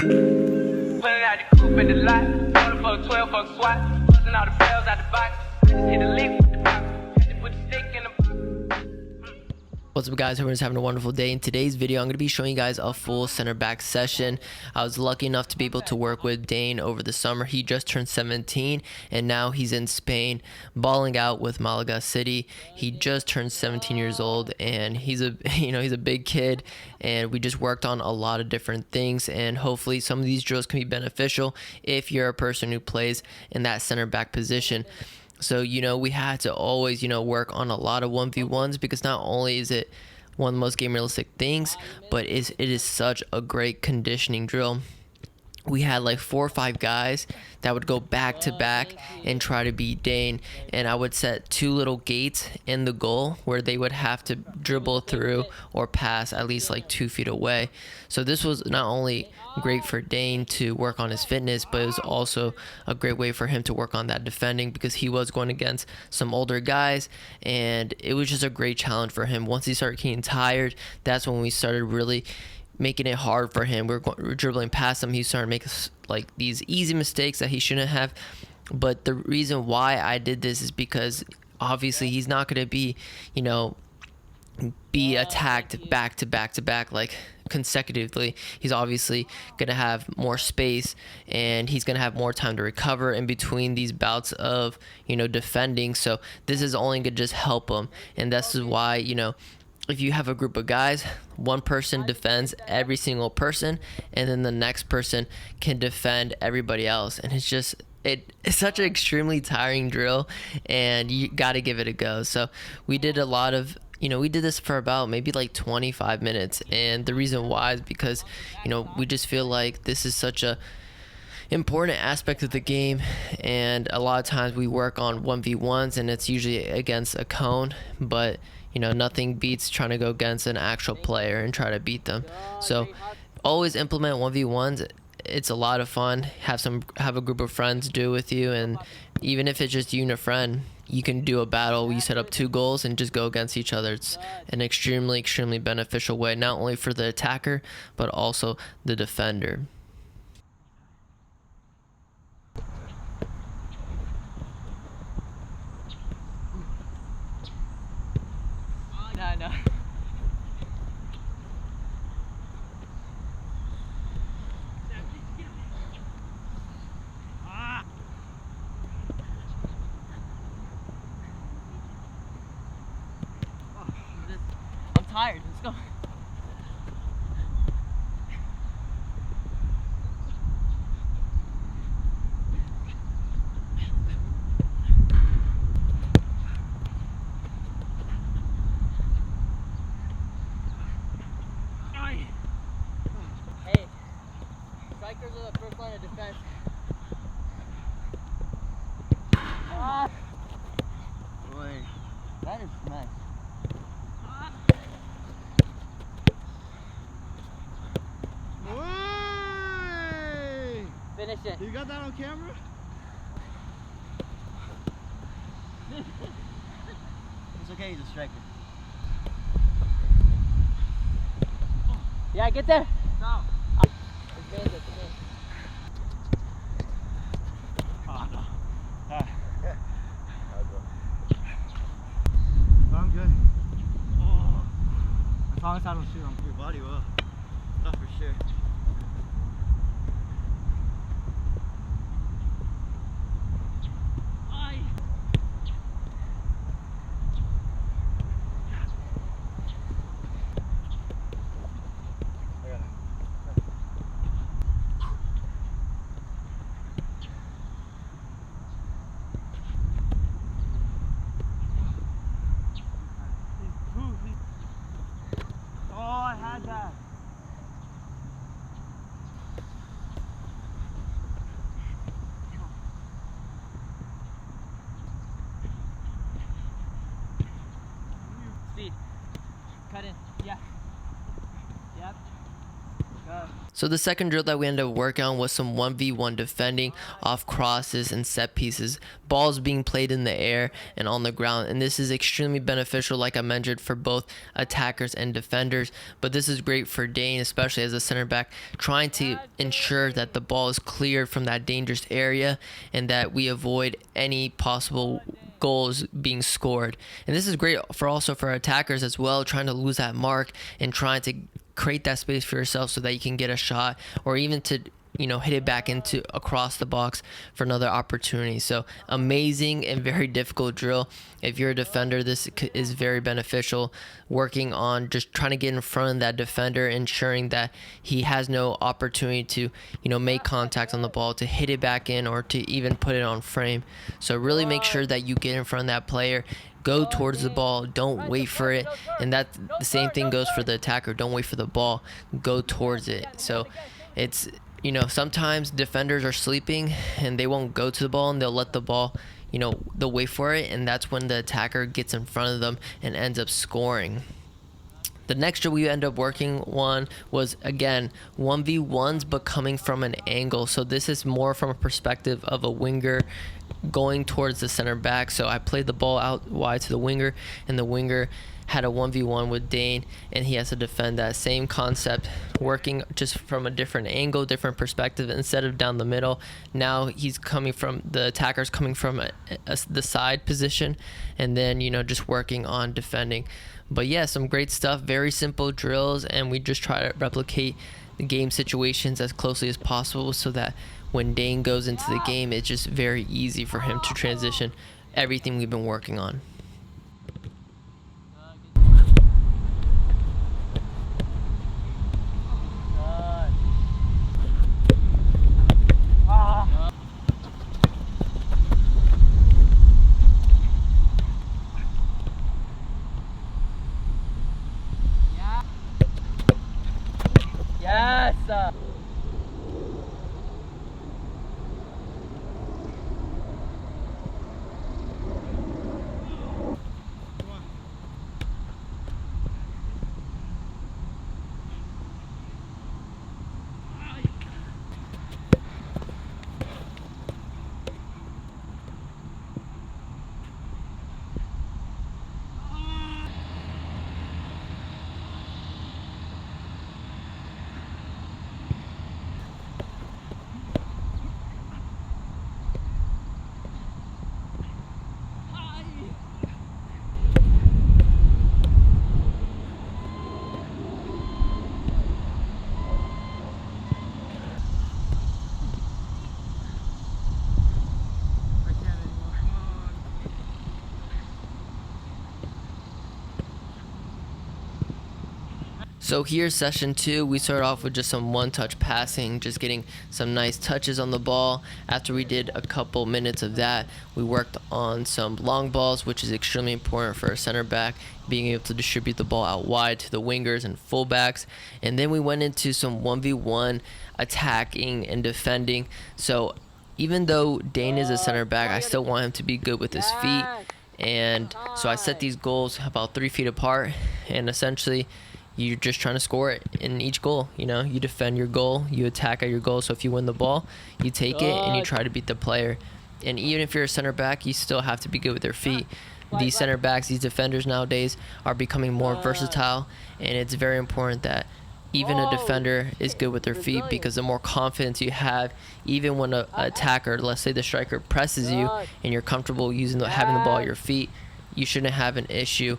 Pulling out the coupe in the lot. Going for 12 for a swat. Busting all the bells out the box. Hit the lick with the box. Had to put the stick in the box. What's up, guys? Everyone's having a wonderful day. In today's video, I'm going to be showing you guys a full center back session. I was lucky enough to be able to work with Dane over the summer. He just turned 17 and now he's in Spain balling out with Malaga City. He just turned 17 years old and he's a big kid, and we just worked on a lot of different things, and hopefully some of these drills can be beneficial if you're a person who plays in that center back position. So, we had to always, work on a lot of 1v1s, because not only is it one of the most game realistic things, but it is such a great conditioning drill. We had like 4 or 5 guys that would go back to back and try to beat Dane, and I would set 2 little gates in the goal where they would have to dribble through or pass at least like 2 feet away. So this was not only great for Dane to work on his fitness, but it was also a great way for him to work on that defending, because he was going against some older guys, and it was just a great challenge for him. Once he started getting tired, that's when we started really making it hard for him. We were dribbling past him. He started making like these easy mistakes that he shouldn't have. But the reason why I did this is because obviously he's not going to be attacked back to back to back like consecutively. He's obviously going to have more space, and he's going to have more time to recover in between these bouts of defending. So this is only going to just help him, and this is why if you have a group of guys, one person defends every single person, and then the next person can defend everybody else. And it's such an extremely tiring drill, and you got to give it a go. So we did a lot of, we did this for about maybe like 25 minutes. And the reason why is because, we just feel like this is such a important aspect of the game, and a lot of times we work on 1v1s and it's usually against a cone, but nothing beats trying to go against an actual player and try to beat them. So always implement 1v1s. It's a lot of fun. Have a group of friends do it with you, and even if it's just you and a friend, you can do a battle where you set up 2 goals and just go against each other. It's an extremely beneficial way, not only for the attacker but also the defender. No. I'm tired. Let's go. Strikers are the first line of defense. Boy, that is nice. Way! Finish it. You got that on camera? It's okay, he's a striker. Yeah, get there. No. Oh, no. I'm good. As long as I don't shoot on your body will. That's for sure. So the second drill that we ended up working on was some 1v1 defending off crosses and set pieces, balls being played in the air and on the ground, and this is extremely beneficial, like I mentioned, for both attackers and defenders. But this is great for Dane, especially as a center back, trying to ensure that the ball is cleared from that dangerous area and that we avoid any possible goals being scored. And this is great for also for attackers as well, trying to lose that mark and trying to create that space for yourself so that you can get a shot, or even to hit it back into across the box for another opportunity. So amazing and very difficult drill. If you're a defender, this is very beneficial, working on just trying to get in front of that defender, ensuring that he has no opportunity to make contact on the ball, to hit it back in, or to even put it on frame. So really make sure that you get in front of that player, go towards the ball, don't wait for it. And that the same thing goes for the attacker. Don't wait for the ball, go towards it. So it's sometimes defenders are sleeping and they won't go to the ball, and they'll let the ball, they'll wait for it, and that's when the attacker gets in front of them and ends up scoring. The next drill we end up working on was, again, 1v1s, but coming from an angle. So this is more from a perspective of a winger going towards the center back. So I played the ball out wide to the winger, and the winger had a 1v1 with Dane, and he has to defend that same concept, working just from a different angle, different perspective. Instead of down the middle, now he's coming from, the attacker's coming from the side position, and then just working on defending. But yeah, some great stuff, very simple drills, and we just try to replicate the game situations as closely as possible so that when Dane goes into the game, it's just very easy for him to transition everything we've been working on. Yes! So here's session 2. We started off with just some one-touch passing, just getting some nice touches on the ball. After we did a couple minutes of that, we worked on some long balls, which is extremely important for a center back, being able to distribute the ball out wide to the wingers and fullbacks. And then we went into some 1v1 attacking and defending. So even though Dane is a center back, I still want him to be good with his feet. And so I set these goals about 3 feet apart, and essentially you're just trying to score it in each goal. You defend your goal, you attack at your goal. So if you win the ball, you take it and you try to beat the player. And even if you're a center back, you still have to be good with your feet. These center backs, these defenders nowadays are becoming more versatile, and it's very important that even a defender is good with their feet, because the more confidence you have, even when an attacker, let's say the striker, presses you and you're comfortable having the ball at your feet, you shouldn't have an issue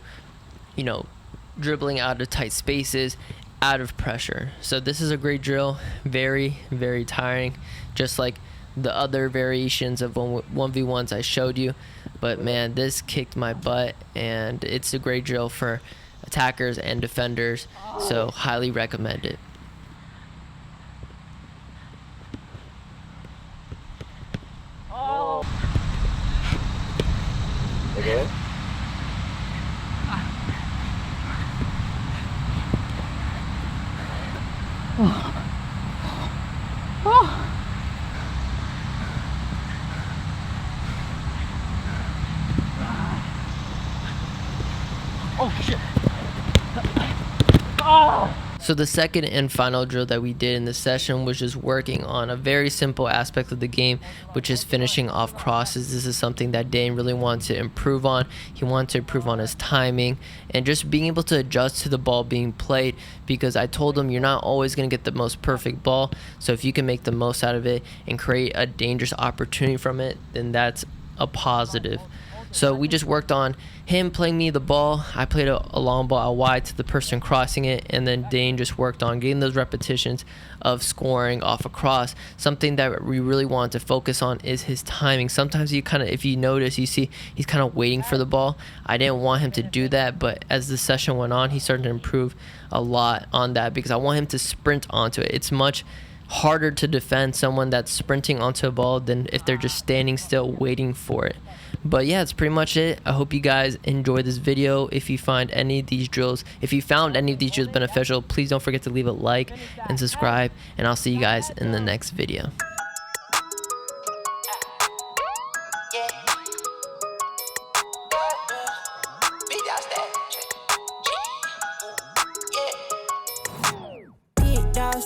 dribbling out of tight spaces, out of pressure. So this is a great drill, very, very tiring, just like the other variations of 1v1s I showed you. But man, this kicked my butt, and it's a great drill for attackers and defenders, so highly recommend it. Okay. Oh shit! So the second and final drill that we did in this session was just working on a very simple aspect of the game, which is finishing off crosses. This is something that Dane really wanted to improve on. He wanted to improve on his timing and just being able to adjust to the ball being played, because I told him you're not always going to get the most perfect ball. So if you can make the most out of it and create a dangerous opportunity from it, then that's a positive. So we just worked on him playing me the ball. I played a long ball out wide to the person crossing it, and then Dane just worked on getting those repetitions of scoring off a cross. Something that we really want to focus on is his timing. Sometimes you kind of, if you notice, you see he's kind of waiting for the ball. I didn't want him to do that, but as the session went on, he started to improve a lot on that, because I want him to sprint onto it. It's much harder to defend someone that's sprinting onto a ball than if they're just standing still waiting for it. But yeah, that's pretty much it. I hope you guys enjoyed this video. If you find any of these drills, if you found any of these drills beneficial, please don't forget to leave a like and subscribe, and I'll see you guys in the next video.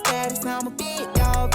Status, I'm a big dog,